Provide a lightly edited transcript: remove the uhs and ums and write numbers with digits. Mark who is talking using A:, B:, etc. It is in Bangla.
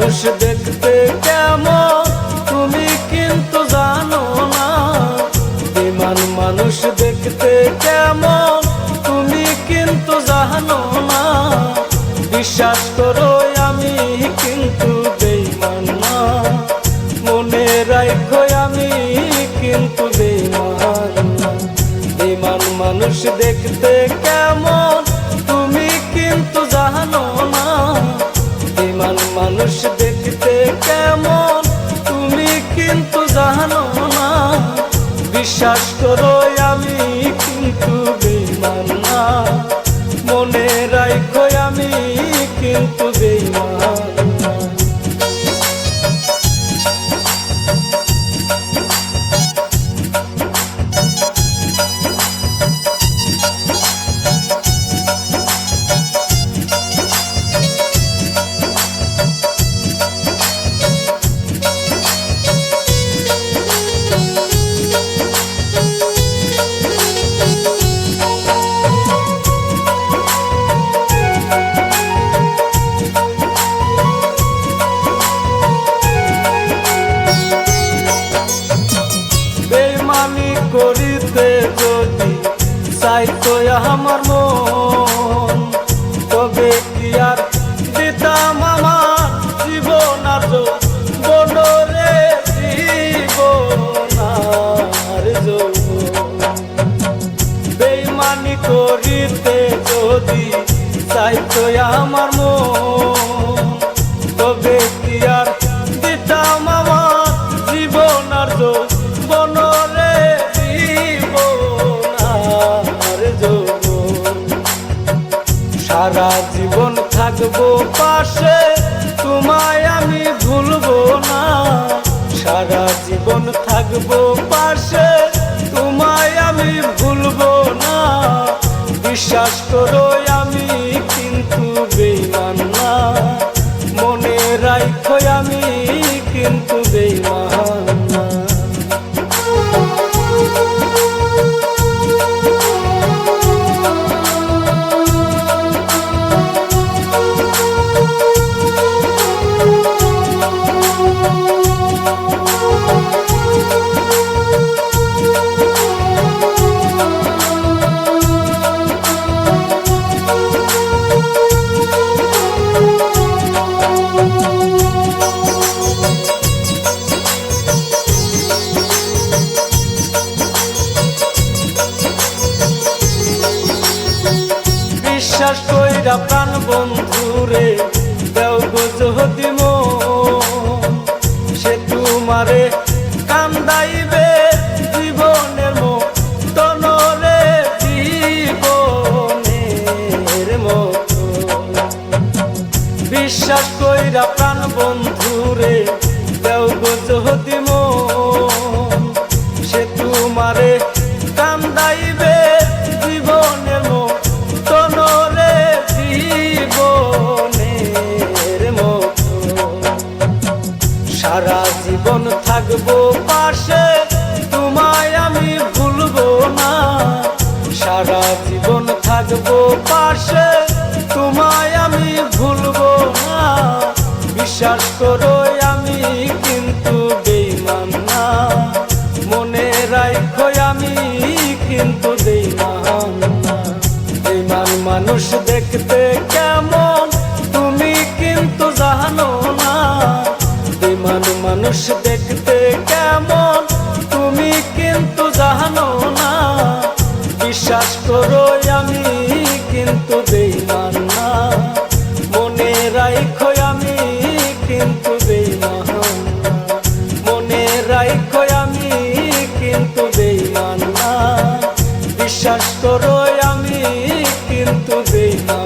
A: মানুষ দেখতে কেমন তুমি কিন্তু জানো না। বেঈমান মানুষ দেখতে কেমন তুমি কিন্তু জানো না। বিশ্বাস করো আমি কিন্তু বেঈমান না, মনে রাখো আমি কিন্তু বেঈমান না। বেঈমান মানুষ দেখতে কেমন তুমি কিন্তু জানো না। বেঈমান মানুষ দেখতে কেমন তুমি কিন্তু জানো না। বিশ্বাস করো আমি কিন্তু বেঈমান না, মনে রাখো আমি কিন্তু বেঈমান না। বেঈমানি করিতে যদি চাইতো আমার মন, তবে কি আর দিতাম আমার জীবন আর বনরে জীবন আর যৌবন। বেঈমানি করিতে যদি চাইতো আমার মন, তবে কি আর দিতাম আমার জীবন আর বনরে জীবন আর যৌবন। সারা জীবন থাকবো পাশে, তোমায় আমি ভুলবো না। সারা জীবন থাকবো পাশে, তোমায় আমি ভুলবো না। বিশ্বাস করো আমি কিন্তু বেঈমান না, মনে রাখো আমি কিন্তু বেঈমান না। বিশ্বাস কইরা প্রাণ বন্ধুরে দেও গো যদি মন, সে তোমারে কান্দাইবে জীবনের মতন রে জীবনের মতন। বিশ্বাস কইরা প্রাণ বন্ধুরে দেও গো যদি মন, সে তোমারে কান্দাইবে জীবনের মতন রে জীবনের মতন। সারা জীবন থাকবো পাশে, তোমায় আমি ভুলবো না। সারা জীবন থাকবো পাশে, তোমায় আমি ভুলবো না। বিশ্বাস করো আমি কিন্তু বেঈমান না, মনে রাখো আমি কিন্তু বেঈমান না। বেঈমান মানুষ দেখতে কেমন তুমি কিন্তু জানো না। বেঈমান মানুষ দেখতে কেমন তুমি কিন্তু জানো না। বিশ্বাস করো আমি কিন্তু বেঈমান না, মনে রাখো আমি কিন্তু বেঈমান না। মনে রাখো আমি কিন্তু বেঈমান না। বিশ্বাস করো আমি কিন্তু বেঈমান।